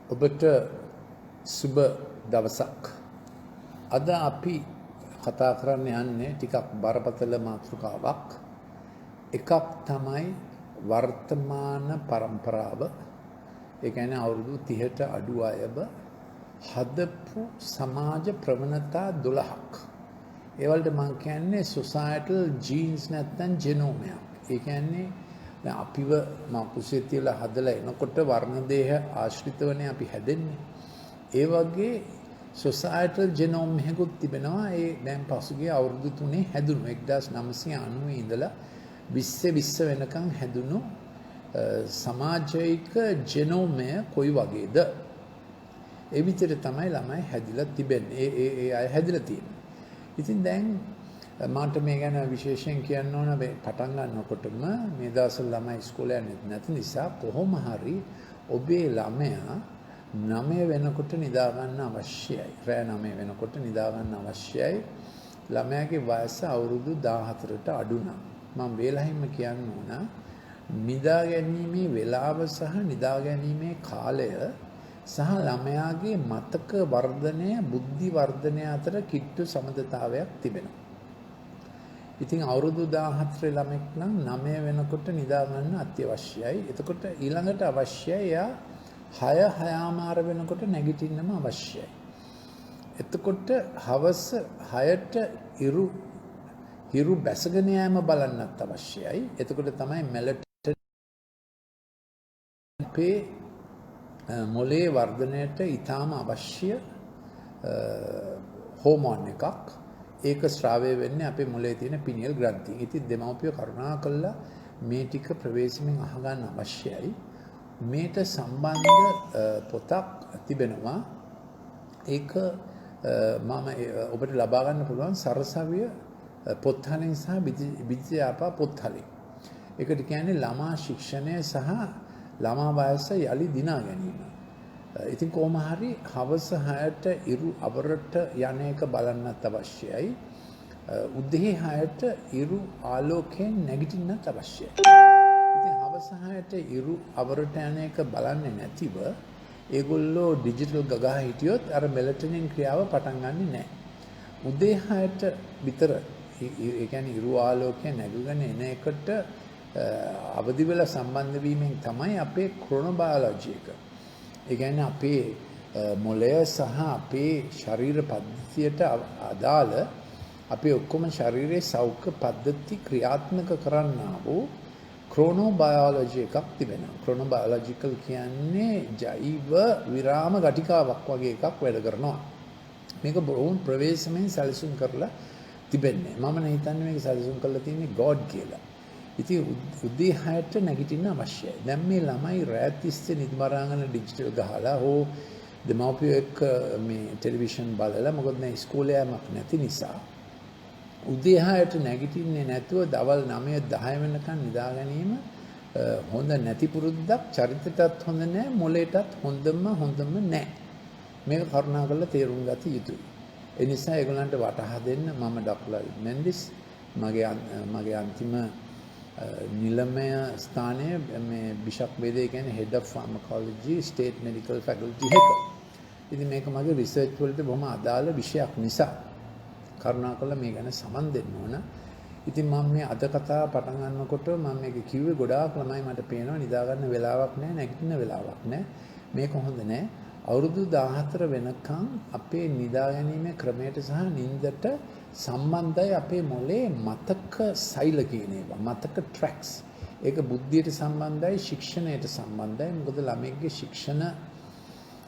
ඔබට සුබ දවසක්. අද අපි කතා කරන්න යන්නේ ටිකක් බරපතල මාතෘකාවක්. එකක් තමයි වර්තමාන පරම්පරාව. ඒ කියන්නේ අවුරුදු 30ට අඩු අයව හදපු සමාජ ප්‍රවණතා 12ක්. ඒ වලට මම කියන්නේ societal genes නැත්නම් genome එකක්. ඒ කියන්නේ දැන් අපිව මකුසේ තියලා හදලා එනකොට වර්ණ දේහ ආශ්‍රිතවනේ අපි හැදෙන්නේ. ඒ වගේ societal genome එකකුත් තිබෙනවා. ඒ දැන් පසුගිය අවුරුදු 3 හැදුණු 1990 ඉඳලා 20 වෙනකන් හැදුණු සමාජයක genome කොයි වගේද? ඒ විදිහට තමයි ළමයි හැදිලා තිබෙන්නේ. ඒ අය හැදිලා තියෙන්නේ. ඉතින් දැන් මට මේ ගැන විශේෂයෙන් කියන්න ඕන පටන් ගන්නකොටම මේ දවස්වල ළමයි ඉස්කෝලේ යන්නේ නැති නිසා කොහොම හරි ඔබේ ළමයා 9 වෙනකොට නිදා ගන්න අවශ්‍යයි. රෑ 9 වෙනකොට නිදා ගන්න අවශ්‍යයි. ළමයාගේ වයස අවුරුදු 14ට අඩු නම් මම වේලහින්ම කියන්න ඕන නිදා ගැනීමේ වේලාව සහ නිදා ගැනීමේ කාලය සහ ළමයාගේ මතක වර්ධනය, බුද්ධි වර්ධනය අතර කිට්ටු සමතතාවයක් තිබෙනවා. ඉතින් අවුරුදු 14 ළමෙක් නම් 9 වෙනකොට නිදා ගන්න අත්‍යවශ්‍යයි. එතකොට ඊළඟට අවශ්‍යයි එයා 6:00 වෙනකොට නැගිටින්නම අවශ්‍යයි. එතකොට හවස 6ට හිරු බැසගෙන යෑම බලන්නත් අවශ්‍යයි. එතකොට තමයි මෙලටොනින් මොළයේ වර්ධනයට ඊටාම අවශ්‍ය හෝමෝන් එකක්. ඒක ශ්‍රාවය වෙන්නේ අපේ මොළයේ තියෙන පිනියල් ග්‍රන්ථියෙන්. ඉතින් දෙමව්පිය කරුණා කළා මේ ටික ප්‍රවේශමෙන් අහගන්න අවශ්‍යයි. මේට සම්බන්ධ පොතක් තිබෙනවා. ඒක මම ඔබට ලබා ගන්න පුළුවන් සරසවිය පොත්හලෙන් සහ විද්‍යාපා පොත්හලෙන්. ඒකට කියන්නේ ළමා ශික්ෂණය සහ ළමා වයස යලි දිනා ගැනීම. ඉතින් කොහොම හරි හවස 6ට ඉරු අවරට යන එක බලන්නත් අවශ්‍යයි. උදේ 6ට ඉරු ආලෝකයෙන් නැගිටින්නත් අවශ්‍යයි. ඉතින් හවස 6ට ඉරු අවරට යන එක බලන්නේ නැතිව ඒගොල්ලෝ ඩිජිටල් ගගා හිටියොත් අර මෙලටොනින් ක්‍රියාව පටන් ගන්නෙ නැහැ. උදේ 6ට විතර ඒ කියන්නේ ඉරු ආලෝකයෙන් නැගගෙන එන එකට අවදි වෙලා සම්බන්ධ වීමෙන් තමයි අපේ ක්‍රොනෝබයොලොජි එක. ඒ කියන්නේ අපේ මොළය සහ අපේ ශරීර පද්ධතියට අදාළ අපේ ඔක්කොම ශරීරයේ සෞඛ්‍ය පද්ධති ක්‍රියාත්මක කරන්නා වූ ක්‍රොනෝබයොලොජි එකක් තිබෙනවා. ක්‍රොනෝබයොලොජිකල් කියන්නේ ජෛව විරාම ගටිකාවක් වගේ එකක් වැඩ කරනවා. මේක බොහොම ප්‍රවේශමෙන් සැලසුම් කරලා තිබෙන්නේ. මම හිතන්නේ මේක සැලසුම් කරලා තියෙන්නේ ගෝඩ් කියලා. ඉතින් උදේ 6ට නැගිටින්න අවශ්‍යයි. දැන් මේ ළමයි රෑ තිස්සේ නිදිමරාගෙන ඩිජිටල් ගහලා හෝ දෙමව්පියෝ එක්ක මේ ටෙලිවිෂන් බලලා මොකද දැන් ඉස්කෝලේ යamak නැති නිසා උදේ 6ට නැගිටින්නේ නැතුව දවල් 9 10 වෙනකන් නිදා ගැනීම හොඳ නැති පුරුද්දක්. චරිතයටත් හොඳ නැහැ, මොළයටත් හොඳම නැහැ. මේක කරුණාකරලා තේරුම් ගත යුතුයි. ඒ නිසා ඒගොල්ලන්ට වටහා දෙන්න මම ඩොක්ටර් මෙන්ඩිස් මගේ අන්තිම නිලමය ස්ථානයේ මේ බිෂප් වේදේ කියන්නේ head of pharmacology state medical faculty එක. ඉතින් මේක මගේ රිසර්ච් වලට බොහොම අදාළ විෂයක් නිසා කරුණාකරලා මේ ගැන සමන් දෙන්න ඕන. ඉතින් මම මේ අද කතාව පටන් ගන්නකොට මම මේක කිව්වේ ගොඩාක් ළමයි මට පේනවා නිදා ගන්න වෙලාවක් නැහැ, නැගිටින්න වෙලාවක් නැහැ. මේක හොඳ නැහැ. අවුරුදු 14 වෙනකන් අපේ නිදා ගැනීමේ ක්‍රමයට සහ නිින්දට සම්බන්ධයි අපේ මොලේ මතක සෛල කියන ඒවා, මතක ට්‍රැක්ස්. ඒක බුද්ධියට සම්බන්ධයි, ශික්ෂණයට සම්බන්ධයි. මොකද ළමයිගේ ශික්ෂණ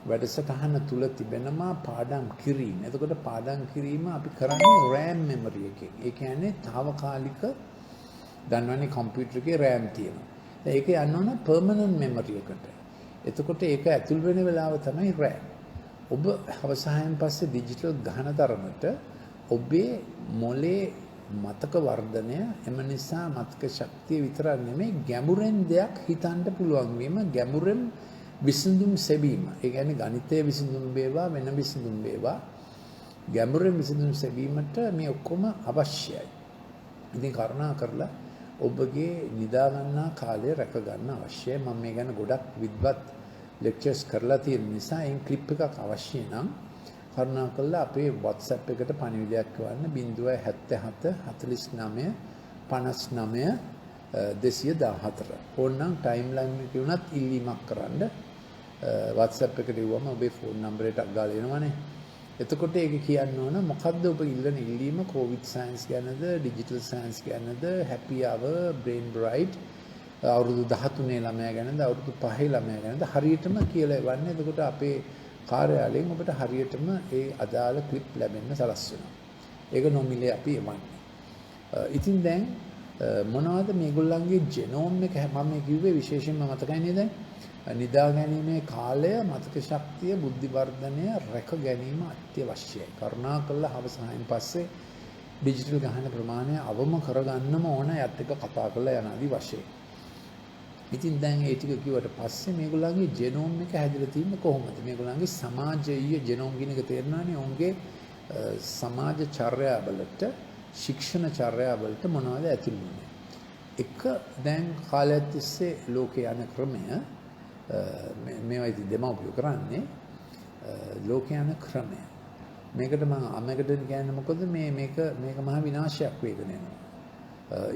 වැඩසටහන තුල තිබෙනවා පාඩම් කිරීම. එතකොට පාඩම් කිරීම අපි කරන්නේ RAM memory එකෙන්. ඒ කියන්නේ తాවකාලික දන්නවනේ කම්පියුටර් එකේ RAM තියෙනවා. දැන් ඒක යන්න ඕන permanent memory එකට. එතකොට ඒක ඇතුල් වෙන වෙලාව තමයි RAM. ඔබ අවසානයෙන් පස්සේ ඩිජිටල් ගහන තරමට ඔබේ මොලේ මතක වර්ධනය, එම නිසා මතක ශක්තිය විතරක් නෙමෙයි ගැඹුරෙන් දෙයක් හිතන්න පුළුවන් වීම, ගැඹුරෙන් විසඳුම් සෙවීම. ඒ කියන්නේ ගණිතයේ විසඳුම් වේවා, වෙන විසඳුම් වේවා, ගැඹුරෙන් විසඳුම් සෙවීමට මේ ඔක්කොම අවශ්‍යයි. ඉතින් කරුණා කරලා ඔබගේ නිදා ගන්නා කාලය රැක ගන්න අවශ්‍යයි. මම මේ ගැන ගොඩක් විද්වත් ලෙක්චර්ස් කරලා තියෙන නිසා එයින් ක්ලිප් එකක් අවශ්‍ය නම් කරුණාකරලා අපේ WhatsApp එකට පණිවිඩයක් කියවන්න 077 49 59 214. ඕනනම් ටයිම්ලයින් එකේ වුණත් ඉල්ලීමක් කරන්න WhatsApp එකට ඉවුවම ඔබේ ෆෝන් නම්බරයට අග්ගාලා එනවනේ. එතකොට ඒක කියන්න ඕන මොකද්ද ඔබ ඉල්ලන ඉල්ලීම COVID සයන්ස් ගැනද ඩිජිටල් සයන්ස් ගැනද හැපි අවර් බ්‍රේන් බ්‍රයිට් අවුරුදු 13 ළමයා ගැනද අවුරුදු 5 ළමයා ගැනද හරියටම කියලා එවන්නේ. එතකොට අපේ කාර්යාලයෙන් ඔබට හරියටම ඒ අදාළ ක්ලිප් ලැබෙන්න සලස්වනවා. ඒක නොමිලේ අපි එවන්නේ. ඉතින් දැන් මොනවද මේගොල්ලන්ගේ ජෙනෝම් එක මම කිව්වේ විශේෂයෙන්ම මතකයි නේද? නිදා ගැනීමේ කාලය මතක ශක්තිය බුද්ධි වර්ධනය රැක ගැනීම අත්‍යවශ්‍යයි. කරුණාකරලා හවස 6න් පස්සේ ඩිජිටල් ගහන ප්‍රමාණය අවම කරගන්නම ඕන යත් එක කතා කරලා යන ආදි වශයෙන්. ඉතින් දැන් ඒ ටික කිව්වට පස්සේ මේගොල්ලන්ගේ ජෙනෝම් එක හැදිලා තියෙන්නේ කොහොමද? මේගොල්ලන්ගේ සමාජීය ජෙනෝම් කියන එක තේරෙනවානේ. ඔවුන්ගේ සමාජ චර්යාවලට ශික්ෂණ චර්යාවලට මොනවද ඇතුළු වෙන්නේ? එක දැන් කාලයක් තිස්සේ ලෝකේ යන ක්‍රමය මේවා ඉතින් දෙමව්පියෝ කරන්නේ ලෝකේ යන ක්‍රමය. මේකට මම අමකට කියන්නේ මොකද මේක මහා විනාශයක් වේගෙන යනවා.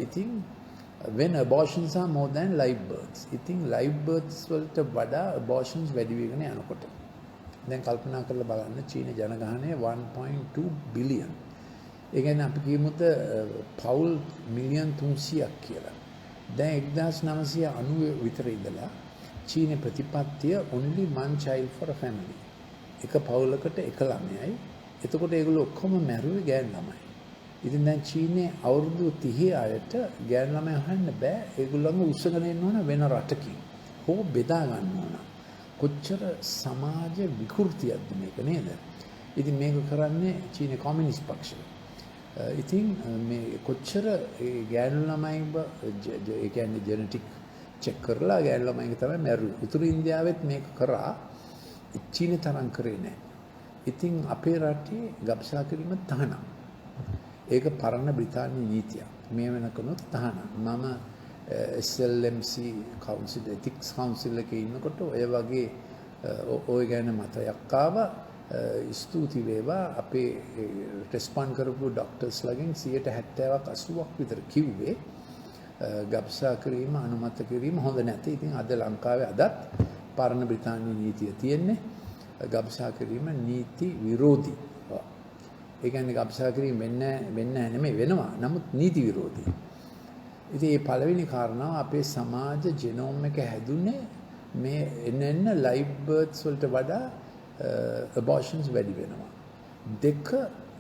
ඉතින් when abortions are more than live births. ඉතින් live births වලට වඩා abortions වැඩි වෙගෙන යනකොට දැන් කල්පනා කරලා බලන්න චීන ජනගහනය 1.2 බිලියන්. ඒ කියන්නේ අපි කියමුත් පවුල් මිලියන් 300ක් කියලා. දැන් 1990 විතර ඉඳලා චීන ප්‍රතිපත්තිය only one child for a family. එක පවුලකට එක ළමයයි. එතකොට ඒගොල්ලෝ ඔක්කොම මැරුවේ ගෑන් ළමයි. ඉතින් දැන් චීනේ අවුරුදු 30 අයට ගෑන් ළමයි හොයන්න බෑ. ඒගොල්ලන්ව උස්සගෙන එන්න ඕන වෙන රටකින්. හෝ බෙදා ගන්න ඕන. කොච්චර සමාජ විකෘතියක්ද මේක නේද? ඉතින් මේක කරන්නේ චීන කොමියුනිස්ට් පක්ෂය. ඉතින් මේ කොච්චර ගෑනු ළමයිව ඒ කියන්නේ ජෙනටික් චෙක් කරලා ගෑනු ළමයින්ගේ තමයි මැරුවේ. උතුරු ඉන්දියාවෙත් මේක කරා. චීන තරම් කරේ නැහැ. ඉතින් අපේ රටේ ගබ්සා කිරීම තහනම්. ඒක පරණ බ්‍රිතාන්‍ය නීතියක්. මේ වෙනකනොත් තහනම්. මම SLMC කවුන්සිල් ethics council එකේ ඉන්නකොට ඔය වගේ ඔය ගැන මතයක් ආවා. ස්තුති වේවා අපේ රෙස්පොන්ඩ් කරපු ડોක්ටර්ස්ලාගෙන් 70%ක් 80ක් විතර කිව්වේ ගබ්සා කිරීම අනුමත කිරීම හොඳ නැති. ඉතින් අද ලංකාවේ අදත් පරණ බ්‍රිතාන්‍ය නීතිය තියෙන්නේ ගබ්සා කිරීම නීති විරෝධී. ඒ කියන්නේ ගබ්සා කිරීම වෙන්නේ නෙමෙයි වෙනවා. නමුත් නීති විරෝධී. ඉතින් මේ පළවෙනි කාරණාව අපේ සමාජ ජෙනෝම් එක හැදුනේ මේ එන්න ලයිව් බර්ත්ස් වලට වඩා abortions වැඩි වෙනවා. දෙක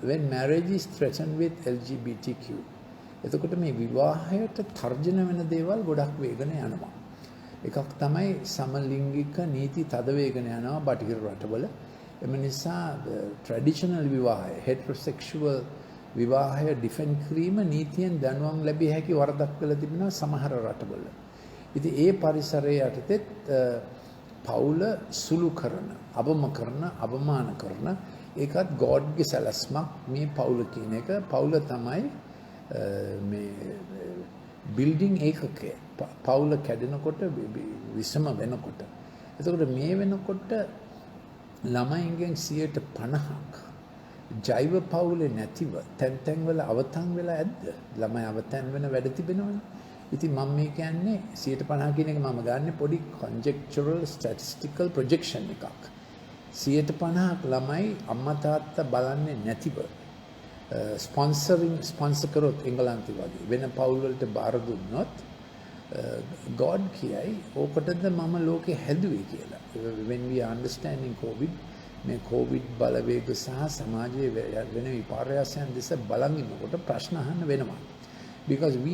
when marriage is threatened with LGBTQ. එතකොට මේ විවාහයට තර්ජන වෙන දේවල් ගොඩක් වේගන යනවා. එකක් තමයි සමලිංගික නීති තද වේගන යනවා බටහිර රටවල. එම නිසා traditional විවාහය heterosexual විවාහය ඩිෆෙන්ඩ් කිරීම නීතියෙන් දඬුවම් ලැබිය හැකි වරදක් වෙලා තිබෙනවා සමහර රටවල. ඉතින් ඒ පරිසරයේ යටතේ පවුල සුළු කරන, අවම කරන, අවමාන කරන ඒකත් ගෝඩ්ගේ සැලැස්මක් මේ පවුල කියන එක. පවුල තමයි මේ බිල්ඩින් ඒකකය. පවුල කැඩෙනකොට විසම වෙනකොට. එතකොට මේ වෙනකොට ළමයින්ගෙන් 50%ක් ජෛව පවුලේ නැතිව තැන් වල අවතන් වෙලා ඇද්ද? ළමයි අවතන් වෙන වැඩ තිබෙනවනේ. ඉතින් මම මේ කියන්නේ 50% කියන එක මම ගන්න පොඩි conjectural statistical projection එකක්. 50%ක් ළමයි අම්මා තාත්තා බලන්නේ නැතිව ස්පොන්සර් කරොත් එංගලන්තේ වගේ වෙන පවුල් වලට බාර දුන්නොත් God කියයි ඕකටද මම ලෝකේ හැදුවේ කියලා. when we are understanding covid මේ covid බලවේග සහ සමාජයේ වෙන විපර්යාසයන් දෙස බලන් ඉන්නකොට ප්‍රශ්න අහන්න වෙනවා. because we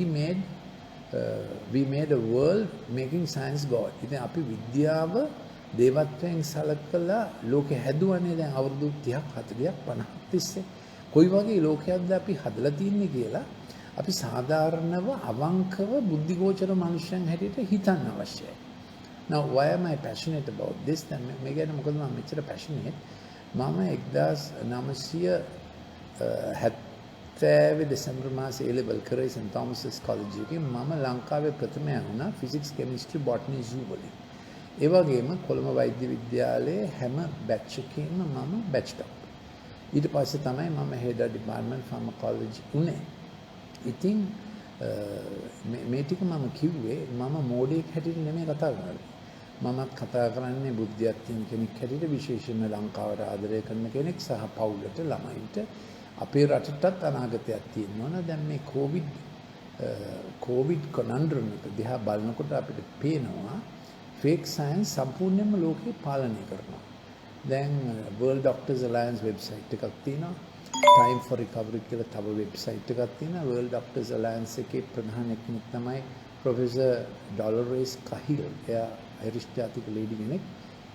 made a world making science God. ඉතින් අපි විද්‍යාව දේවත්වයෙන් සලකලා ලෝකෙ හැදුවනේ දැන් අවුරුදු 30ක් 40ක් 50ක් තිස්සේ. කොයි වගේ ලෝකයක්ද අපි හදලා තින්නේ කියලා අපි සාධාරණව අවංකව බුද්ධිගෝචර මනුෂ්‍යයන් හැටියට හිතන්න අවශ්‍යයි. Now why am I passionate about this? දැන් මේ ගැන මොකද මම මෙච්චර passionate? මම 1970 දෙසැම්බර් මාසයේ A-level කරේ සෙන්ට් තෝමස් කොලෙජ් එකේ. මම ලංකාවේ ප්‍රථමයා වුණා ෆිසික්ස් කෙමිස්ට්‍රි බොටනි සූ වලින්. ඒ වගේම කොළඹ වෛද්‍ය විද්‍යාලයේ හැම බැච් එකකින්ම මම බැච් ටොප්. ඊට පස්සේ තමයි මම හෙඩ් ඩිපාර්ට්මන්ට් ෆාමකොලොජි උනේ. ඉතින් මේ ටික මම කිව්වේ මම මෝඩයෙක් හැටියට නෙමෙයි කතා කරන්නේ. මමත් කතා කරන්නේ බුද්ධියක් තියෙන කෙනෙක් හැටියට, විශේෂයෙන්ම ලංකාවට ආදරය කරන කෙනෙක් සහ පවුලට ළමයින්ට අපේ රටටත් අනාගතයක් තියෙනවා. දැන් මේ කොවිඩ් කොනන්ඩ්‍රම් එක දිහා බලනකොට අපිට පේනවා ෆේක් සයන්ස් සම්පූර්ණයෙන්ම ලෝකේ පාලනය කරනවා. දැන් World Doctors Alliance වෙබ්සයිට් එකක් තියෙනවා. Time for Recovery කියලා තව වෙබ්සයිට් එකක් තියෙනවා. World Doctors Alliance එකේ ප්‍රධාන කෙනෙක් තමයි ප්‍රොෆෙසර් ඩොලරෙස් කහිල්. එයා අයිරිෂ් ජාතික ලේඩි කෙනෙක්.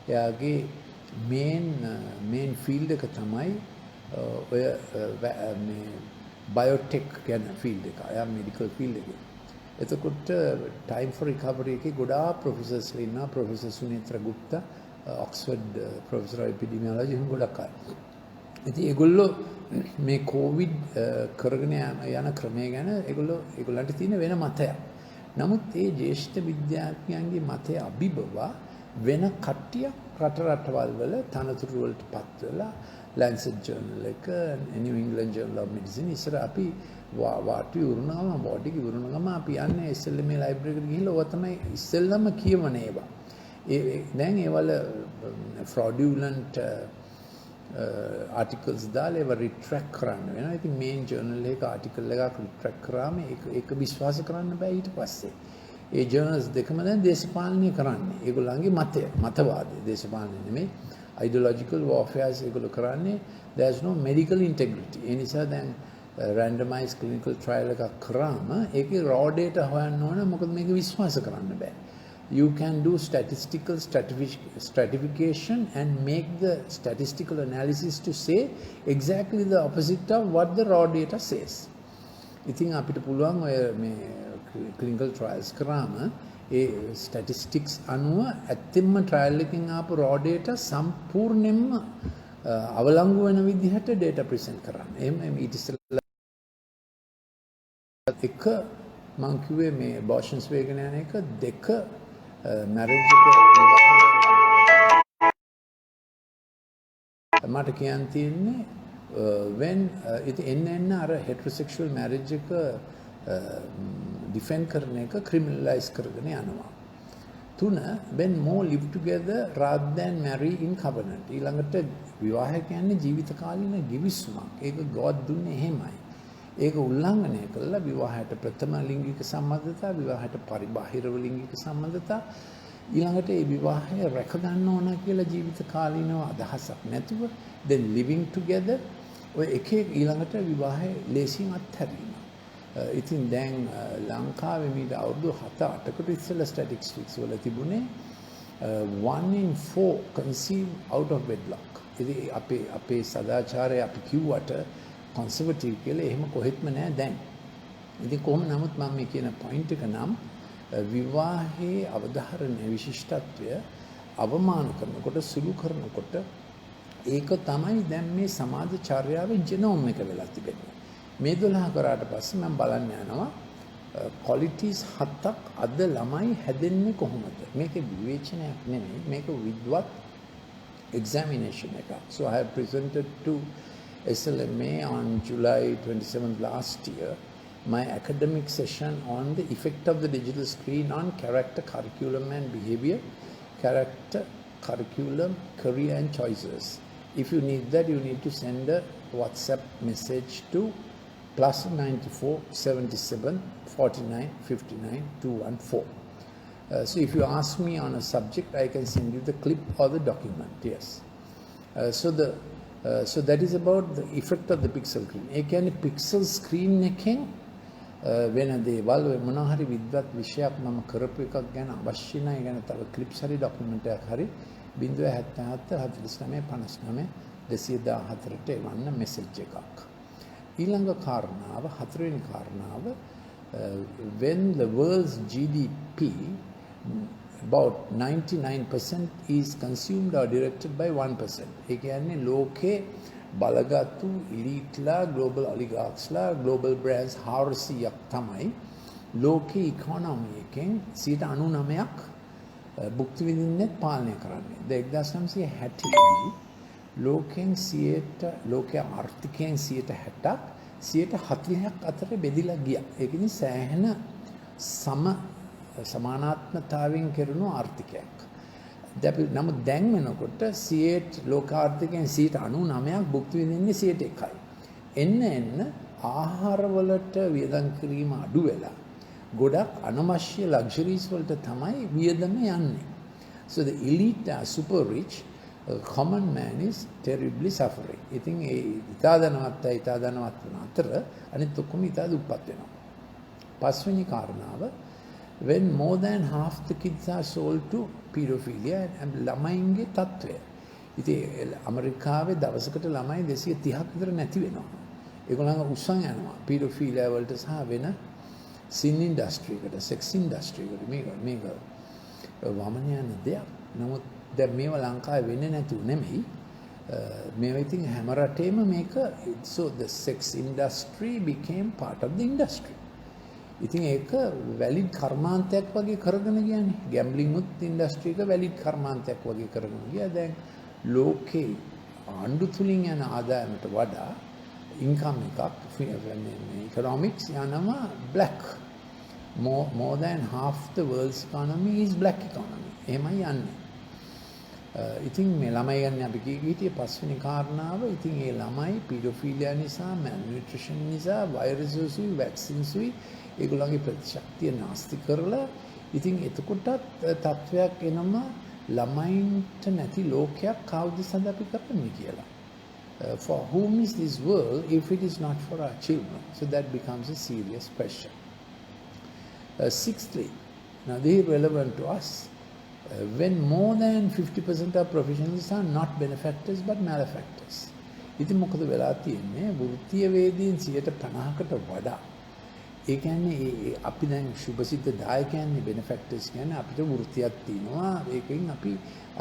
එයාගේ මේන් ෆීල්ඩ් එක තමයි ඔය මේ බයෝටෙක් ගැන ෆීල්ඩ් එක. එයා මෙඩිකල් ෆීල්ඩ් එකේ. එතකොට Time for Recovery එකේ ගොඩාක් ප්‍රොෆෙසර්ස්ලා ඉන්නවා. ප්‍රොෆෙසර් සුනේත්‍ර ගුප්තා, ඔක්ස්ෆර්ඩ් ප්‍රොෆෙසර් එපිඩිමියොලොජි එහෙම ගොඩක් අය. ඉතින් ඒගොල්ලෝ මේ කොවිඩ් කරගෙන යන ක්‍රමය ගැන ඒගොල්ලන්ට තියෙන වෙන මතයක්. නමුත් ඒ ජ්‍යෙෂ්ඨ විද්‍යාඥයන්ගේ මතය අභිබවා වෙන කට්ටියක් රටවල් වල තනතුරු වලට පත් වෙලා Lancet Journal එක, New England Journal of Medicine ඉස්සර අපි වාටි උරුණාම බොඩි උරුණාම අපි යන්නේ ඉස්සෙල්ලා මේ ලයිබ්‍රරි එකට ගිහිල්ලා ඔය තමයි ඉස්සෙල්ලාම කියවන ඒවා. දැන් ඒවල fraudulent articles දාලා ඒව රිට්‍රැක්ට් කරන්න වෙනවා. ඉතින් මේන් ජර්නල් එක ආටිකල් එකක් රිට්‍රැක්ට් කරාම ඒක විශ්වාස කරන්න බෑ ඊට පස්සේ. ඒ ජර්නල්ස් දෙකම දැන් දේශපාලනය කරන්නේ. ඒගොල්ලන්ගේ මතවාදය දේශපාලනය නෙමෙයි. ideological warfare ඒගොල්ලෝ කරන්නේ. there's no medical integrity. ඒ නිසා දැන් randomized clinical trial එකක් කරාම ඒකේ raw data හොයන්න ඕන. මොකද මේක විශ්වාස කරන්න බෑ. You can do statistical stratification and make the statistical analysis to say exactly the opposite of what the raw data says. ඉතින් අපිට පුළුවන් ඔය මේ clinical trials කරාම ඒ statistics අනුව ඇත්තෙන්ම trial එකකින් ආපු raw data සම්පූර්ණයෙන්ම අවලංගු වෙන විදිහට data present කරන්න. එහෙම ඊට ඉස්සෙල්ලා එක මං කිව්වේ මේ abortions වේගන යන එක, දෙක marriage එක මට කියන්න තියෙන්නේ when එන්න අර heterosexual marriage එක defend කරන එක criminalize කරගෙන යනවා. 3 when more live together rather than marry in covenant. ඊළඟට විවාහය කියන්නේ ජීවිත කාලීන ගිවිසුමක්. ඒක God දුන්නේ එහෙමයි. ඒක උල්ලංඝනය කළා විවාහයට ප්‍රථම ලිංගික සම්බන්ධතා, විවාහයට පරිබාහිරව ලිංගික සම්බන්ධතා, ඊළඟට ඒ විවාහය රැක ගන්න ඕන කියලා ජීවිත කාලීනව අදහසක් නැතුව then living together ඔය එකේ ඊළඟට විවාහය ලේසියෙන් අත්හැරීම. ඉතින් දැන් ලංකාවේ මීට අවුරුදු 7-8කට ඉස්සෙල්ලා statistics වල තිබුණේ 1 in 4 conceive out of wedlock. ඉතින් අපේ සදාචාරය අපි කිව්වට conservative කියලා එහෙම කොහෙත්ම නැහැ දැන්. ඉතින් කොහොම නමුත් මම මේ කියන point එක නම් විවාහයේ අවධාරණයේ විශිෂ්ටත්වය අවමාන කරනකොට සුළු කරනකොට ඒක තමයි දැන් මේ සමාජ චර්යාවේ ජෙනෝම් එක වෙලා තිබෙන්නේ. මේ 12 කරාට පස්සේ මම බලන්න යනවා qualities 7ක් අද ළමයි හැදෙන්නේ කොහොමද? මේක විවේචනයක් නෙමෙයි, මේක විද්වත් examination එකක්. So I have presented to SLMA on July 27th last year my academic session on the effect of the digital screen on character, curriculum and behavior, character, curriculum, career and choices. If you need that, you need to send a WhatsApp message to +94 77 49 59 214. So if you ask me on a subject, I can send you the clip or the document. Yes. So that is about the effect of the pixel screen. ඒ කියන්නේ pixel screen එකෙන් වෙන දේවල් මොනවා හරි විද්වත් විෂයක් මම කරපු එකක් ගැන අවශ්‍ය නැහැ. ඒ ගැන තව clips හරි document එකක් හරි 077 49 59 214ට එවන්න message එකක්. ඊළඟ කාරණාව, හතරවෙනි කාරණාව, when the world's GDP about 99% is consumed or directed by 1%. ඒ කියන්නේ ලෝකේ බලගත්තු eliteලා, global oligarchsලා, global brands 400ක් තමයි ලෝකේ economy එකෙන් 99ක් භුක්ති විඳින්නෙත් පාලනය කරන්නේ. 1960 ලෝකයෙන් 100ට ලෝකයේ ආර්ථිකයෙන් 60ක් 40ක් අතර බෙදිලා ගියා. ඒ කියන්නේ සෑහෙන සමානාත්මතාවයෙන් කෙරුණු ආර්ථිකයක්. නමුත් දැන් වෙනකොට 100 ලෝක ආර්ථිකයෙන් 99ක් භුක්ති විඳින්නේ 101යි. එන්න ආහාරවලට වියදම් කිරීම අඩු වෙලා ගොඩක් අනවශ්‍ය ලක්ෂරීස් වලට තමයි වියදම යන්නේ. So the elite are super rich, common man is terribly suffering. ඉතින් ඒ ඉතා ධනවත් වන අතර අනිත් ඔක්කොම ඉතා දුප්පත් වෙනවා. පස්වෙනි කාරණාව, when more than half the kids are sold to pedophilia, ළමයින්ගේ තත්ත්වය. ඉතින් ඇමරිකාවේ දවසකට ළමයි 230ක් විතර නැති වෙනවා. ඒගොල්ලන්ගේ උස්සන් යනවා pedophilia වලට සහ වෙන sin industry එකට, sex industry එකට. මේක වමන යන දෙයක්. නමුත් දැන් මේව ලංකාවේ වෙන්නේ නැතුව නෙමෙයි. මේවා ඉතින් හැම රටේම මේක, so the sex industry became part of the industry. ඉතින් ඒක වැලිඩ් කර්මාන්තයක් වගේ කරගෙන ගියානේ. ගැම්බලින් උත් ඉන්ඩස්ට්‍රි එක වැලිඩ් කර්මාන්තයක් වගේ කරගෙන ගියා. දැන් ලෝකේ ආණ්ඩු තුලින් යන ආදායමට වඩා ඉන්කම් එකක් economics යනවා black. More than half the world's economy is black economy. එහෙමයි යන්නේ. ඉතින් මේ ළමයි ගන්න අපි කීටියේ පස්වෙනි කාරණාව, ඉතින් ඒ ළමයි පීඩොෆීලියා නිසා, malnutrition නිසා, වෛරසස් උයි, වැක්සින්ස් උයි ඒගොල්ලන්ගේ ප්‍රතිශක්තිය නාස්ති කරලා, ඉතින් එතකොටත් තත්වයක් එනවා ළමයින්ට නැති ලෝකයක් කවුද සඳ අපි කරන්නේ කියලා. For whom is this world if it is not for our children? So that becomes a serious question. Sixthly, now this is relevant to us. When more than 50% of professionals are not benefactors but malefactors. ඉතින් මොකද වෙලා තියෙන්නේ? වෘත්තීය වේදීන් 50%කට වඩා. ඒ කියන්නේ අපි දැන් සුභසිද්ධ දායකයන්ගේ benefactors කියන්නේ අපිට වෘත්තියක් තියෙනවා. ඒකෙන් අපි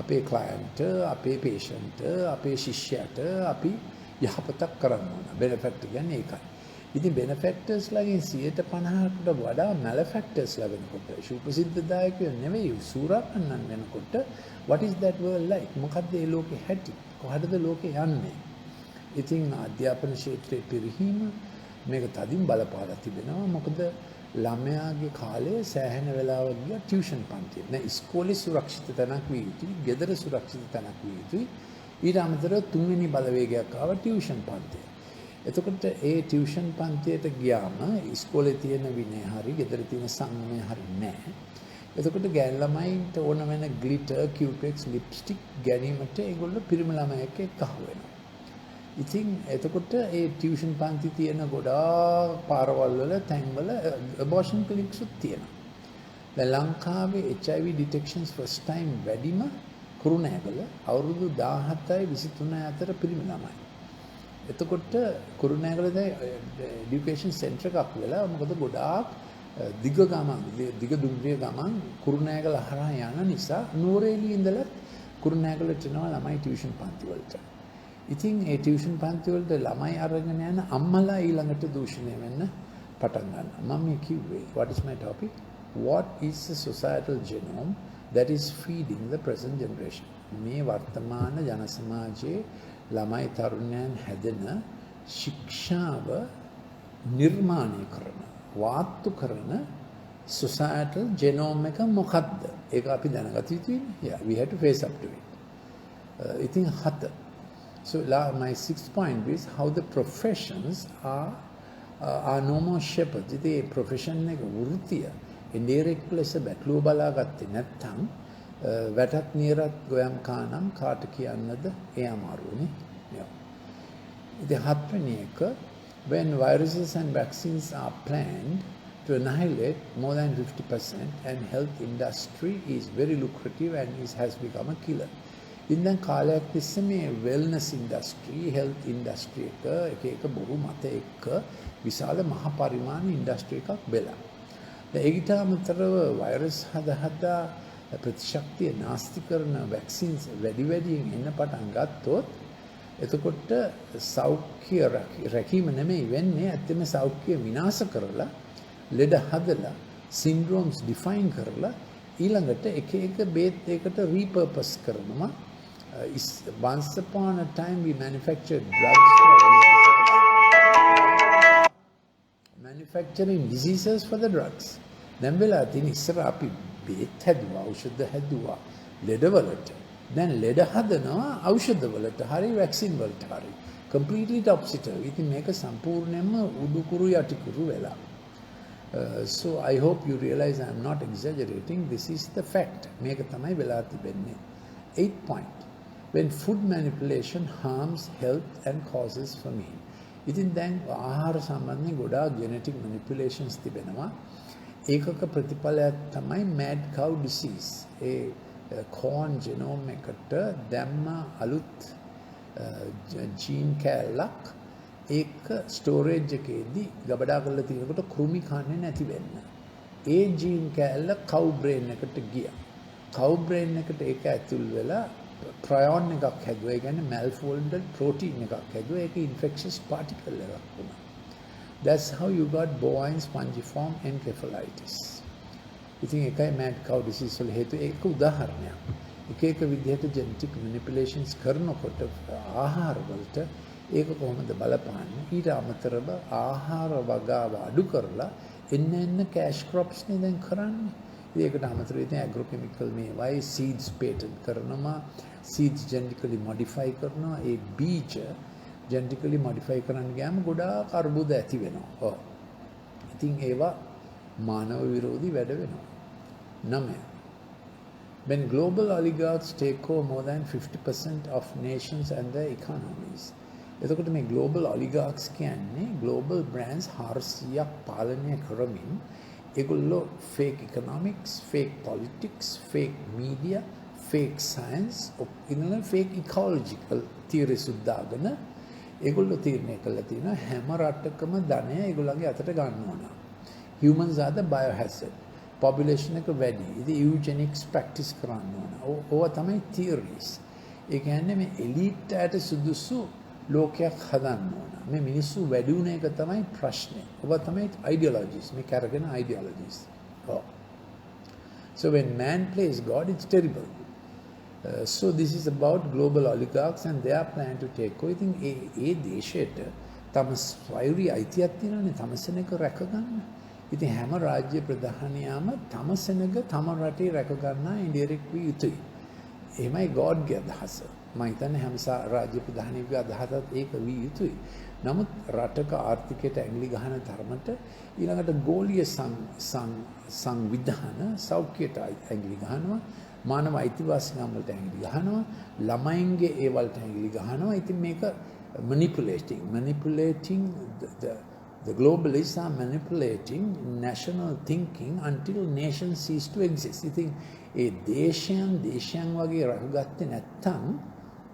අපේ client, අපේ patient, අපේ ශිෂ්‍යයාට අපි යහපතක් කරන්න ඕන. benefactor කියන්නේ ඒකයි. ඉතින් benefactors ලාගෙන් 50%කට වඩා malefactors ලා වෙනකොට, සුභසිද්ධ දායකයෝ නෙවෙයි සූරාපන්නන් වෙනකොට, what is that world like? මොකද්ද ඒ ලෝකේ හැටි? කොහටද ලෝකේ යන්නේ? ඉතින් අධ්‍යාපන ක්ෂේත්‍රයේ පිරිහීම මේක තදින් බලපාලා තිබෙනවා. මොකද ළමයාගේ කාලේ සෑහෙන වෙලාවක් ගියා ටියුෂන් පන්තියට. නෑ, ඉස්කෝලේ සුරක්ෂිත තැනක් විය යුතුයි, ගෙදර සුරක්ෂිත තැනක් විය යුතුයි. ඊට අමතරව තුන්වෙනි බලවේගයක් ආවා ටියුෂන් පන්තිය. එතකොට ඒ ටියුෂන් පන්තියට ගියාම ඉස්කෝලේ තියෙන විනය හරි ගෙදර තියෙන සංයමය හරි නෑ. එතකොට ගෑන් ළමයින්ට ඕන වෙන ග්ලිටර්, කියුපෙක්ස්, ලිප්ස්ටික් ගැනීමට ඒගොල්ලෝ පිරිමි ළමයෙක් එක්ක අහු වෙනවා. ඉතින් එතකොට ඒ ටියුෂන් පන්ති තියෙන ගොඩාක් පාරවල් වල තැන්වල abortion clinics උත් තියෙනවා. දැන් ලංකාවේ HIV detections first time වැඩිම කුරුණෑගල අවුරුදු 17යි 23 අතර පිරිමි ළමයි. එතකොට කුරුණෑගල දැන් education center එකක් වෙලා, මොකද ගොඩාක් දිග දුම්රිය ගමන් කුරුණෑගල හරහා යන නිසා නූරේලියේ ඉඳලා කුරුණෑගලට යනවා ළමයි ටියුෂන් පන්ති වලට. ඉතින් ඒ ටියුෂන් පන්ති වලට ළමයි අරගෙන යන අම්මලා ඊළඟට දූෂණය වෙන්න පටන් ගන්නවා. මම කිව්වේ what is my topic? What is the societal genome that is feeding the present generation? මේ වර්තමාන ජන සමාජයේ ළමයි තරුණයන් හැදෙන ශික්ෂාව නිර්මාණය කරන, වාත්තු කරන societal genome එක මොකක්ද? ඒක අපි දැනගත යුතුයි. Yeah, we have to face up to it. ඉතින් 7. So my sixth point is how the professions are no more shepherds. ඉතින් profession එක වෘත්තිය indirect ලෙස බැටළුව බලාගත්තේ නැත්නම් වැටත් නියරත් ගොයම් කානම් කාට කියන්නද? ඒ අමාරුනේ. ඉතින් 7 වෙනි එක, when viruses and vaccines are planned to annihilate more than 50% and health industry is very lucrative and has become a killer. ඉතින් දැන් කාලයක් තිස්සේ මේ wellness industry, health industry එක බොරු මත එක්ක විශාල මහ පරිමාණ industry එකක් වෙලා. දැන් ඒකට අමතරව වෛරස් හදා ප්‍රතිශක්තිය නාස්ති කරන vaccines වැඩියෙන් එන්න පටන් ගත්තොත්, එතකොට සෞඛ්‍ය රැකීම නෙමෙයි වෙන්නේ, ඇත්තම සෞඛ්‍ය විනාශ කරලා, ලෙඩ හදලා, syndromes define කරලා, ඊළඟට එක එක බේත් ඒකට repurpose කරනවා. Once upon a time we manufactured drugs for manufacturing diseases for the drugs. දැන් වෙලා තියෙන ඉස්සර අපි බේත් හැදුවා, ඖෂධ හැදුවා ලෙඩවලට. දැන් ලෙඩ හදනවා ඖෂධවලට හරි වැක්සින් වලට හරි. completely topsy-turvy. ඉතින් මේක සම්පූර්ණයෙන්ම උඩුකුරු යටිකුරු වෙලා. So I hope you realize I am not exaggerating. This is the fact. මේක තමයි වෙලා තිබෙන්නේ. 8th point. When food manipulation harms health and causes famine. ඉතින් දැන් ආහාර සම්බන්ධයෙන් ගොඩාක් genetic manipulations තිබෙනවා. ඒකක ප්‍රතිඵලයක් තමයි mad cow disease. ඒ corn genome එකට දැම්ම අලුත් gene කැලක් ඒක ස්ටෝරේජ් එකේදී ගබඩා කරලා තියෙනකොට කෘමි කන්නේ නැති වෙන්න. ඒ ජීන් කැලල කව් බ්‍රේන් එකට ගියා. කව් බ්‍රේන් එකට ඒක ඇතුල් වෙලා ප්‍රයෝන් එකක් හැදුවා. ඒ කියන්නේ malfolded protein එකක් හැදුවා. ඒක infectious particle එකක් වුණා. That's how you got bovine spongiform encephalitis. ඉතින් ඒකයි mad cow disease වල හේතුව. ඒක උදාහරණයක්. එක එක විදිහට genetic manipulations කරනකොට ආහාර වලට ඒක කොහොමද බලපාන්නේ? ඊට අමතරව ආහාර වගාව අඩු කරලා එන්න කෑෂ් ක්‍රොප්ස් නේ දැන් කරන්නේ. ඒකට අමතරව ඉතින් ඇග්‍රොකෙමිකල් මේවයි සීඩ්ස් පේටන්ට් කරනවා, සීඩ්ස් ජෙනටිකලි මොඩිෆයි කරනවා. ඒ බීජ ජෙනටිකලි මොඩිෆයි කරන්න ගියාම ගොඩාක් අර්බුද ඇති වෙනවා. ඔව්. ඉතින් ඒවා මානව විරෝධී වැඩ වෙනවා. 9. When global oligarchs take over more than 50% of nations and their economies. එතකොට මේ global oligarchs කියන්නේ global brands 400ක් පාලනය කරමින් ඒගොල්ලෝ fake economics, fake politics, fake media, fake science, ඉන්නල fake ecological theories උදාගෙන ඒගොල්ලෝ තීරණය කළා තියෙනවා හැම රටකම ධනය ඒගොල්ලන්ගේ අතට ගන්න ඕන. Humans are the biohazard. Population එක වැඩි. ඉතින් eugenics practice කරන්න ඕන. ඕවා තමයි theories. ඒ කියන්නේ මේ elite අයට සුදුසු ලෝකයක් හදන්න ඕන. මේ මිනිස්සු වැඩි වුණ එක තමයි ප්‍රශ්නේ. ඔබ තමයි ideologies. මේ කරගෙන ideologies. Oh. So when man plays God, it's terrible. So this is about global oligarchs and their plan to take over. I think ඒ දේශයට තම ස්වෛරී අයිතියක් තියෙනවානේ තම සෙනඟ රැකගන්න. ඉතින් හැම රාජ්‍ය ප්‍රධානියාම තම සෙනඟ තම රටේ රැකගන්න ඉන්ඩිරෙක්ට් විය යුතුයි. එහෙමයි ගෝඩ්ගේ අදහස. මම හිතන්නේ හැම රාජ්‍ය ප්‍රධානියෙකුගේ අදහසත් ඒක විය යුතුයි. නමුත් රටක ආර්ථිකයට ඇඟිලි ගහන තරමට ඊළඟට ගෝලීය සංවිධාන සෞඛ්‍යයට ඇඟිලි ගහනවා, මානව අයිතිවාසිකම් වලට ඇඟිලි ගහනවා, ළමයින්ගේ ඒ වලට ඇඟිලි ගහනවා. ඉතින් මේක manipulating the globalists are manipulating national thinking until nations cease to exist. ඉතින් ඒ දේශයන් වගේ රහගත්තේ නැත්තම්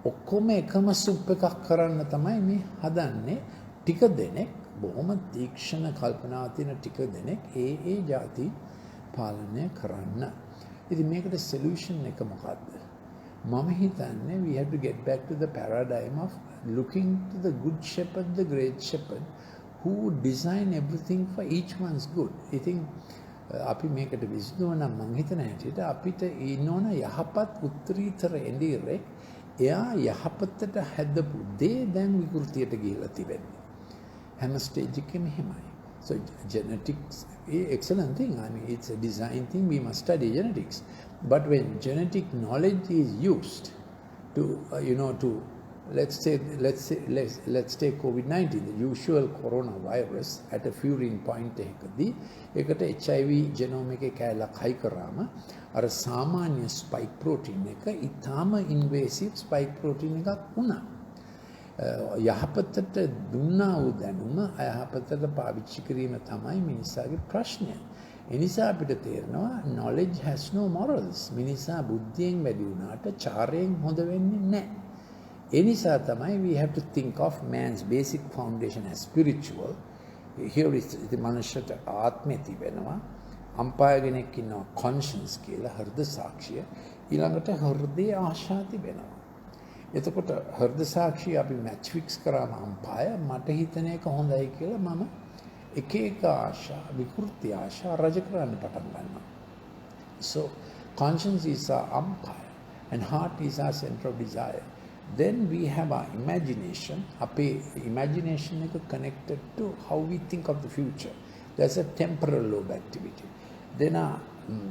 ඔක්කොම එකම සුප් එකක් කරන්න තමයි මේ හදන්නේ. ටික දෙනෙක් බොහොම තීක්ෂණ කල්පනාව තියෙන ටික දෙනෙක් ඒ ಜಾති පාලනය කරන්න. ඉතින් මේකට සොලියුෂන් එක මොකද්ද? මම හිතන්නේ we have to get back to the paradigm of looking to the good shepherd, the great shepherd who design everything for each one's good. ඉතින් අපි මේකට විසඳුම නම් මම හිතන හැටියට අපිට ඉන්න ඕන යහපත් උත්තරීතර එඬිරේ එයා යහපතට හැදපු දේ දැන් විකෘතියට ගිහිලා තිබෙන්නේ. හැම ස්ටේජ් එකෙම එහෙමයි. So genetics is excellent thing. I mean it's a design thing. We must study genetics. But when genetic knowledge is used to to let's take COVID-19, the usual coronavirus at a furin point එකදී ඒකට HIV genome එකේ කැලක් හයි කරාම අර සාමාන්‍ය spike protein එක ඊටාම invasive spike protein එකක් වුණා. යහපතට දුන්නා වූ දැනුම අයහපතට පාවිච්චි කිරීම තමයි මිනිසාගේ ප්‍රශ්නය. ඒ නිසා අපිට තේරෙනවා knowledge has no morals. මිනිසා බුද්ධියෙන් වැඩි වුණාට චාරයෙන් හොඳ වෙන්නේ නැහැ. ඒ නිසා තමයි we have to think of man's basic foundation as spiritual. Here is the මනුෂ්‍යට ආත්මය තිබෙනවා. අම්පායගෙනෙක් ඉන්නවා conscience කියලා හෘද සාක්ෂිය. ඊළඟට හෘදේ ආශා තිබෙනවා. එතකොට හෘද සාක්ෂිය අපි මැච් ෆික්ස් කරාම අම්පාය මට හිතන එක හොඳයි කියලා මම එක එක ආශා විකෘති ආශා රජ කරන්න පටන් ගන්නවා. So conscience is our umpire and heart is our center of desire. Then we have our imagination. Ape imagination is connected to how we think of the future. There's a temporal lobe activity. Then our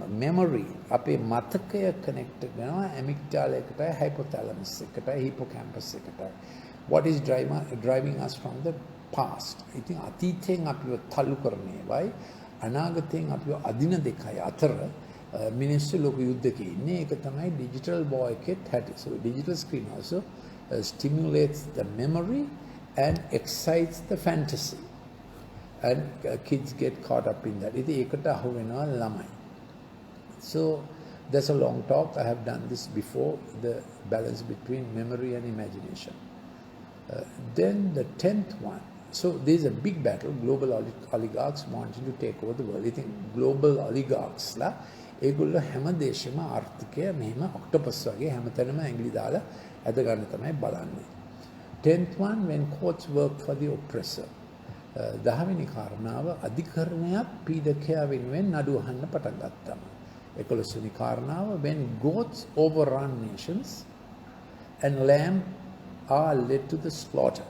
memory, ape mathakaya connected to amygdala, hypothalamus, hippocampus. What is driving us from the past? I think අතීතයෙන් අපිව තල්ලු කරන ඒවායි අනාගතයෙන් අපිව අදින දෙකයි අතර මිනිස්සු ලෝක යුද්ධකේ ඉන්නේ. ඒක තමයි digital boy එකෙත් හැටි. So digital screen also stimulates the memory and excites the fantasy. And kids get caught up in that. ඉතින් ඒකට අහු වෙනවා ළමයි. So that's a long talk. I have done this before, the balance between memory and imagination. Then the 10th one. So there's a big battle. Global oligarchs wanting to take over the world. I think global oligarchs la ඒගොල්ලෝ හැම දේශෙම ආර්ථිකය මෙහෙම ඔක්ටොපස් වගේ හැමතැනම ඇඟිලි දාලා ඇද ගන්න තමයි බලන්නේ. 10th one, when courts work for the oppressor. 10වෙනි කාරණාව අධිකරණයක් පීඩකයා වෙනුවෙන් නඩු අහන්න පටන් ගත්තම. 11වෙනි කාරණාව, when goats overrun nations and lamb are led to the slaughter.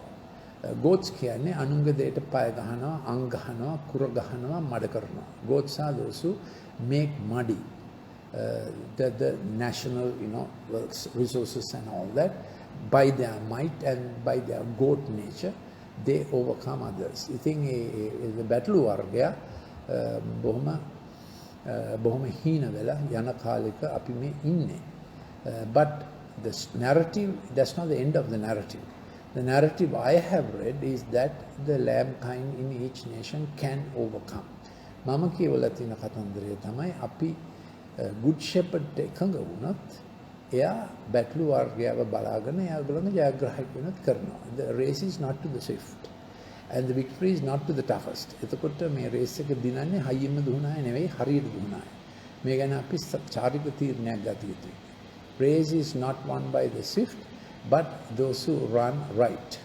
Goats කියන්නේ අනුන්ගේ දෙයට පය ගහනවා, අං ගහනවා, කුර ගහනවා, මඩ කරනවා. Goats are those who make muddy the national resources and all that. By their might and by their goat nature, they overcome others. I think the battle වර්ගය බොහොම හීන වෙලා යන කාලෙක අපි මේ ඉන්නේ. But this narrative, that's not the end of the narrative. The narrative I have read is that the lamb kind in each nation can overcome. මම කියවලා තියෙන කතන්දරය තමයි අපි good shepherd එකඟ වුණත් එයා බැටළු වර්ගයව බලාගෙන එයාගොල්ලන්ගේ ජයග්‍රාහක වෙනත් කරනවා. The race is not to the swift and the victory is not to the toughest. එතකොට මේ රේස් එක දිනන්නේ හයියෙම දුවනාය නෙවෙයි හරියට දුවනාය. මේ ගැන අපි චාරික තීරණයක් ගත යුතුයි. Race is not won by the swift but those who run right.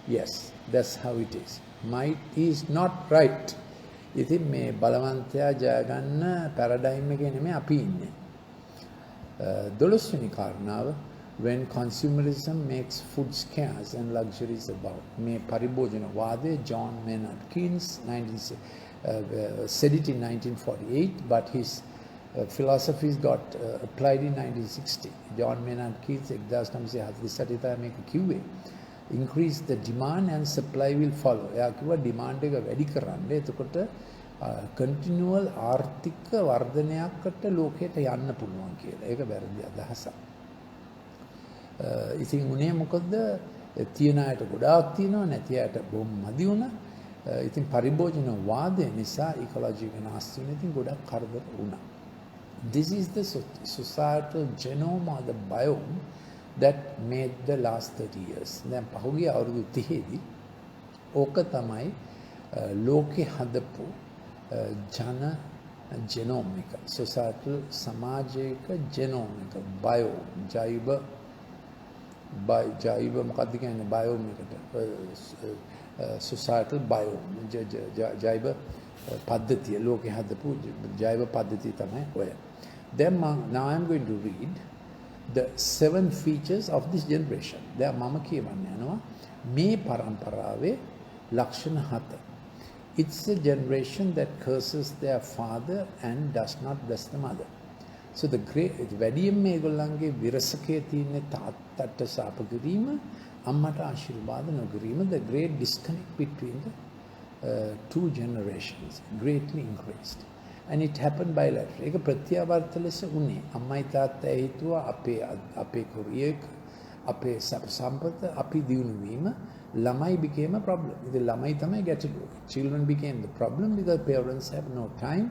Yes, that's how it is. Might is not right. ඉතින් මේ බලවන්තයා ජය ගන්න පැරඩයිම් එකේ නෙමෙයි අපි ඉන්නේ. 12 වෙනි කාරණාව, when consumerism makes food scarce and luxuries abound. මේ පරිභෝජන වාදය John Maynard Keynes said it in 1948, but his philosophies got applied in 1960. John Maynard Keynes 1948 තමයි මේක කිව්වේ. Increase the demand and supply will follow. එයා කිව්වා demand එක වැඩි කරන්න. එතකොට continual ආර්ථික වර්ධනයකට ලෝකයට යන්න පුළුවන් කියලා. ඒක වැරදි අදහසක්. ඉතින් උනේ මොකද? තියෙන අයට ගොඩාක් තියෙනවා, නැති අයට බොහොම මදි වුණා. ඉතින් පරිභෝජන වාදය නිසා ඉකොලොජි වෙනස් වෙන ඉතින් ගොඩක් කරදර වුණා. This is the societal genome or the biome that made the last 30 years. දැන් පහුගිය අවුරුදු 30 දී ඕක තමයි ලෝකේ හදපු ජන genome එක. societal සමාජයක genome එක. ජෛව මොකක්ද කියන්නේ biome එකට? societal biome. ජෛව පද්ධතිය ලෝකේ හදපු ජෛව පද්ධතිය තමයි ඔය. Then now I'm going to read the 7 features of this generation. දැන් මම කියවන්න යනවා මේ පරම්පරාවේ ලක්ෂණ 7. It's a generation that curses their father and does not bless the mother. So the great වැඩියෙන් මේගොල්ලන්ගේ විරසකයේ තියෙන තාත්තට සාප කිරීම, අම්මට ආශිර්වාද නොකිරීම, the great disconnect between the two generations greatly increased. And it happened bilaterally. ඒක ප්‍රත්‍යාවර්ත ලෙස උනේ. අම්මයි තාත්තයි හිතුවා අපේ කුරියෙක්, අපේ සම්පත, අපි දියුණු වීම, ළමයි became a problem. ඉතින් ළමයි තමයි ගැටලුව. Children became the problem because parents have no time.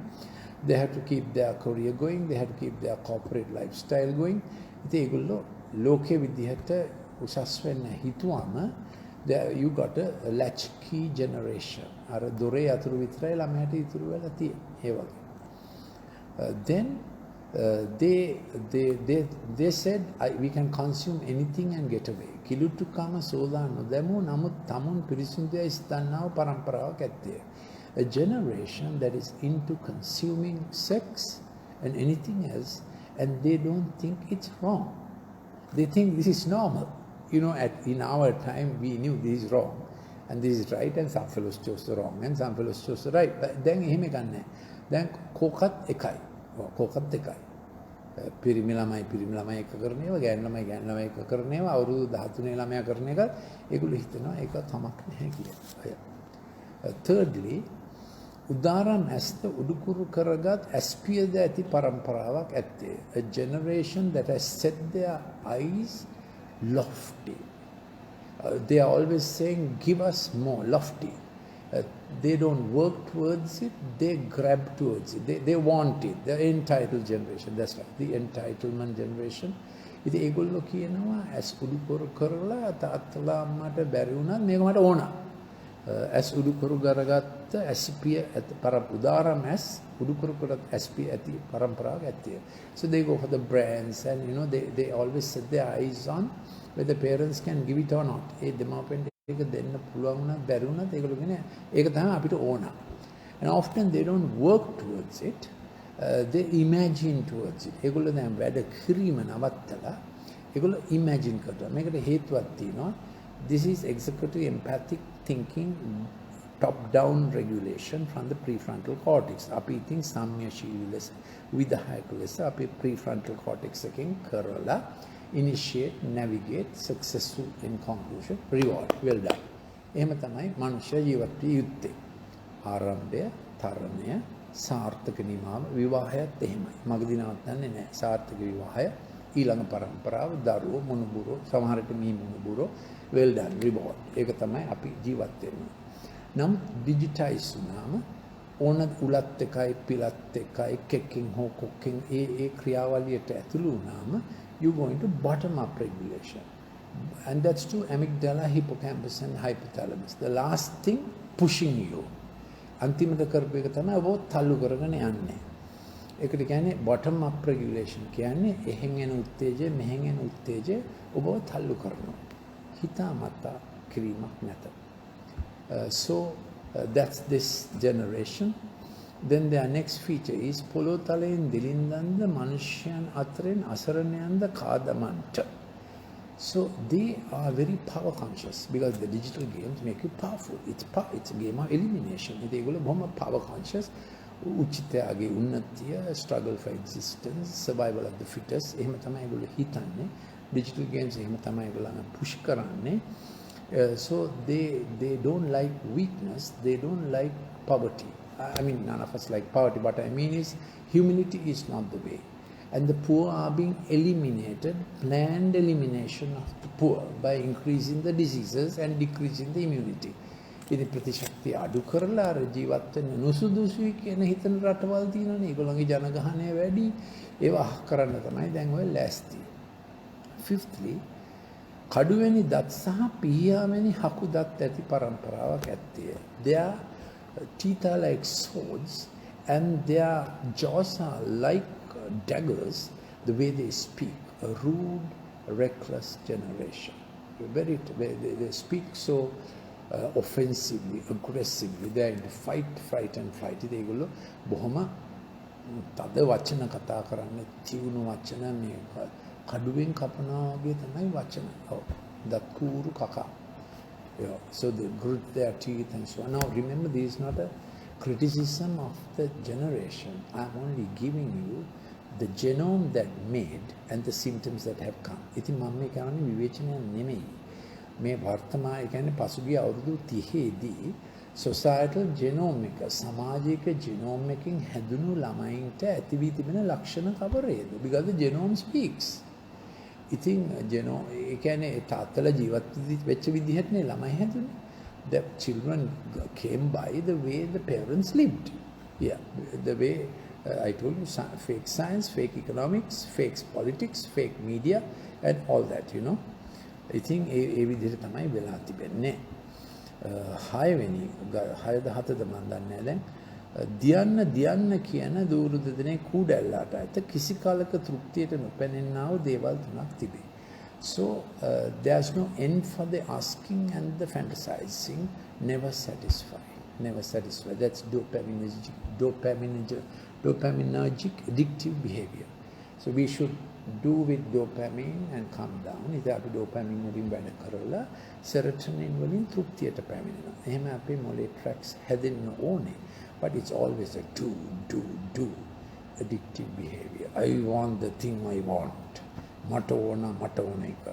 They have to keep their career going. They have to keep their corporate lifestyle going. ඉතින් ඒගොල්ලෝ ලෝකයේ විදිහට උසස් වෙන්න හිතුවම you got a latchkey generation. අර දොරේ අතුරු විතරයි ළමයට ඉතුරු වෙලා තියෙන්නේ. ඒ වගේ. Then they said we can consume anything and get away. කිලුටු කම සෝදා නොදැමූ නමුත් තමුන් පිරිසිදුයි ස්තන්නාව පරම්පරාවක් ඇත්තේ. A generation that is into consuming sex and anything else, and they don't think it's wrong. They think this is normal. You know, in our time, we knew this is wrong, and this is right, and some fellows chose the wrong, and some fellows chose the right. But then, then kokat ekai, kokat ekai. පිරිමි ළමයි එක කරන ඒවා ගෑනු ළමයි එක කරන ඒවා අවුරුදු 13 ළමයා කරන එක ඒගොල්ලෝ හිතනවා ඒක තමක් නැහැ කියලා. Thirdly, උදාරම් ඇස්ත උඩුකුරු කරගත් ඇස්පියද ඇති පරම්පරාවක් ඇත්තේ. A generation that has set their eyes lofty. They are always saying, give us more, lofty. They don't work towards it, they grab towards it. They want it. The entitled generation, that's right, the entitlement generation. ඉතින් ඒගොල්ලෝ කියනවා ඇස් උඩු කරලා තාත්තලා අම්මට බැරි වුණත් මේක මට ඕන. ඇස් උඩු කරගත්ත ඇස්පිය උදාරම් ඇස් උඩු කරගත්ත ඇස්පිය ඇති පරම්පරාවක් ඇත්තේ. So they go for the brands, and you know they always set their eyes on whether parents can give it or not. ඒ දෙමාපියන්ට ඒක දෙන්න පුළුවන් වුණත් බැරි වුණත් ඒගොල්ලෝ කියන්නේ ඒක තමයි අපිට ඕන. And often they don't work towards it. They imagine towards it. ඒගොල්ලෝ දැන් වැඩ කිරීම නවත්තලා ඒගොල්ලෝ imagine කරනවා. මේකට හේතුවක් තියෙනවා. This is executive empathic thinking, top down regulation from the prefrontal cortex. අපි ඉතින් සම්මියශීලී ලෙස විධායක ලෙස අපි prefrontal cortex එකෙන් කරලා initiate, navigate, successful in conclusion, reward, well done. එහෙම තමයි මනුෂ්‍ය ජීවත් විය යුත්තේ. ආරම්භය, තරණය, සාර්ථක නිමාව, විවාහයත් එහෙමයි. මගදී නවත්තන්නේ නැහැ. සාර්ථක විවාහය, ඊළඟ පරම්පරාව, දරුවෝ, මුණුබුරෝ, සමහර විට මී මුණුබුරෝ, well done, reward. ඒක තමයි අපි ජීවත් වෙන්නේ. නම් ඩිජිටයිස් වුණාම ඕන උලත් එකයි පිලත් එකයි කෙකින් හෝ කොකින් ඒ ක්‍රියාවලියට ඇතුළු වුණාම you go into bottom up regulation, and that's to amygdala, hippocampus and hypothalamus. The last thing pushing you. අන්තිමට කරපු එක තමයි ඔබ තල්ලු කරගෙන යන්නේ. ඒකට කියන්නේ bottom up regulation කියන්නේ එහෙන් එන උත්තේජය මෙහෙන් එන උත්තේජය ඔබව තල්ලු කරනවා. හිතාමතා කිරීමක් නැත. That's this generation. Then their next feature is පොළොතලයෙන් දිලින්දන්ද මනුෂ්‍යයන් අතරින් අසරණයන්ද කාදමන්ට. So they are very power conscious because the digital games make you powerful. It's a game of elimination. ඒගොල්ලෝ බොහොම power conscious. උචිතයාගේ උන්නතිය, struggle for existence, survival of the fittest. එහෙම තමයි ඒගොල්ලෝ හිතන්නේ. Digital games එහෙම තමයි ඒගොල්ලෝ push කරන්නේ. So they don't like weakness. They don't like poverty. I mean, none of us like poverty. What I mean is, humility is not the way. And the poor are being eliminated, planned elimination of the poor by increasing the diseases and decreasing the immunity. ඉතින් ප්‍රතිශක්තිය අඩු කරලා අර ජීවත් වෙන්න නුසුදුසුයි කියන හිතන රටවල් තියෙනනේ. ඒගොල්ලන්ගේ ජනගහනය වැඩි. ඒවා කරන්න තමයි දැන් ඔය ලෑස්ති. Fifthly, කඩුවැනි දත් සහ පිහියාවැනි හකු දත් ඇති පරම්පරාවක් ඇත්තේ. They are teeth are like swords, and their jaws are like daggers, the way they speak. A rude, reckless generation. They speak so offensively, aggressively. They are in fight, and fight. ඒගොල්ලෝ බොහොම තද වචන කතා කරන්නේ, තියුණු වචන, මේ කඩුවෙන් කපනවා වගේ තමයි වචන. දත් කූරු කකා. Yeah, so they grit their teeth and so on. Now remember, this is not a criticism of the generation. I'm only giving you the genome that made and the symptoms that have come. ඉතින් මම මේ කියන්නේ විවේචනය නෙමෙයි. මේ වර්තමාන කියන්නේ පසුගිය අවුරුදු 30දී societal genome එක, සමාජික genome එකකින් හැදුණු ළමයින්ට ඇති වී තිබෙන ලක්ෂණ කවරේද? Because the genome speaks. ඉතින් genome ඒ කියන්නේ තාත්තලා ජීවත් වෙච්ච විදිහටනේ ළමයි හැදුනේ. The children came by the way the parents lived. Yeah, the way I told you, fake science, fake economics, fake politics, fake media, and all that, you know. I think ඒ විදිහට තමයි වෙලා තිබෙන්නේ. 6 වෙනි 6-7ද මන් දන්නේ නැහැ දැන්. දියන්න කියන දూరు දෙදෙනේ කූඩැල්ලාට ඇත කිසි කාලක තෘප්තියට නොපැනෙන්නා වූ දේවල් තුනක් තිබේ. So there's no end for the asking and the fantasizing, never satisfied. That's dopaminergic dopaminergic addictive behavior. So we should do with dopamine and calm down. ඉතින් අපි dopamine වලින් වැඩ කරලා serotonin වලින් තෘප්තියට පැමිණෙනවා. එහෙම අපේ මොලේ tracks හැදෙන්න ඕනේ. But it's always a do addictive behavior. I want the thing I want. මට ඕන එක.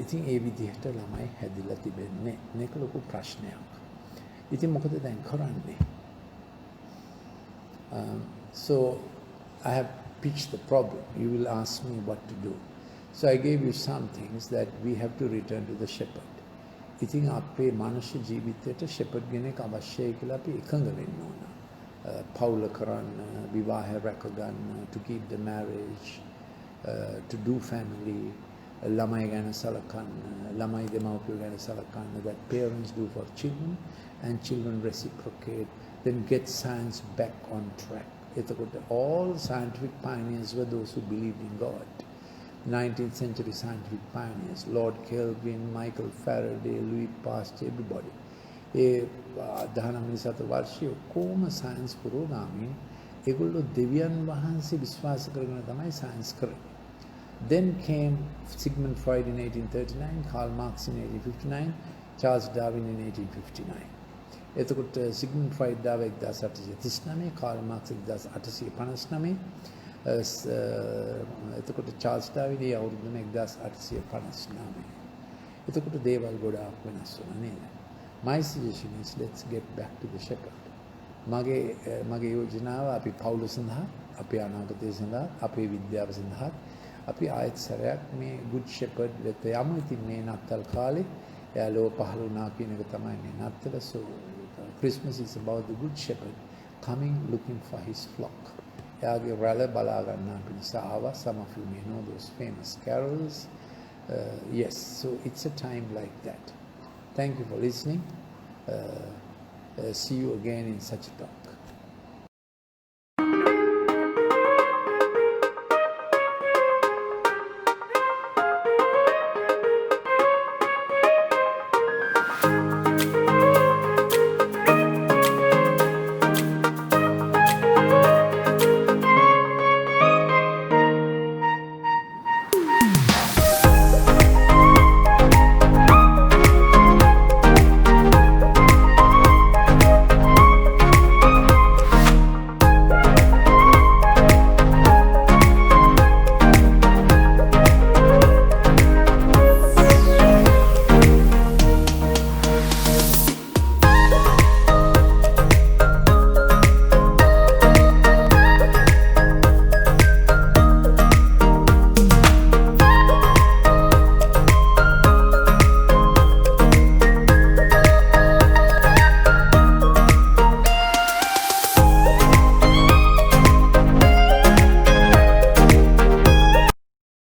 ඉතින් ඒ විදිහට ළමයි හැදිලා තිබෙන්නේ. මේක ලොකු ප්‍රශ්නයක්. ඉතින් මොකද දැන් කරන්නේ? So I have pitched the problem. You will ask me what to do. So I gave you some things that we have to return to the shepherd. ඉතින් අපේ මනුෂ්‍ය ජීවිතයට shepherd කෙනෙක් අවශ්‍යයි කියලා අපි එකඟ වෙන්න ඕන. පවුල කරන්න, විවාහය රැක ගන්න, to keep the marriage, to do family, ළමයි ගැන සලකන්න, ළමයි දෙමව්පියෝ ගැන සලකන්න, that parents do for children and children reciprocate, then get science back on track. All scientific pioneers were those who believed in God. 19th century scientific pioneers, Lord Kelvin, Michael Faraday, Louis Pasteur, everybody. ඒ 19 සත වර්ෂයේ ඔක්කොම science පුරෝගාමීන් ඒගොල්ලෝ දෙවියන් වහන්සේ විශ්වාස කරගෙන තමයි science කරන්නේ. Then came Sigmund Freud in 1839, Karl Marx in 1859, Charles Darwin in 1859. එතකොට සිග්මන්ඩ් ෆ්‍රොයිඩ් දාව 1839, කාල් මාක්ස් 1859, එතකොට චාල්ස් ඩාවින් ඒ අවුරුද්දම 1859. එතකොට දේවල් ගොඩාක් වෙනස් වුණා නේද? My suggestion is let's get back to the shepherd. මගේ යෝජනාව අපි පවුල සඳහා, අපේ අනාගතය සඳහා, අපේ විද්‍යාව සඳහා අපි ආයත් සැරයක් මේ good shepherd වෙත යමු. ඉතින් මේ නත්තල් කාලේ එයා ලෝ පහළ වුණා කියන එක තමයි මේ නත්තල. So Christmas is about the good shepherd coming looking for his flock. එයාගේ රැළ බලා ගන්න පිණිස ආවා. Some of you may know those famous carols. Yes, so it's a time like that. Thank you for listening. See you again in such a talk.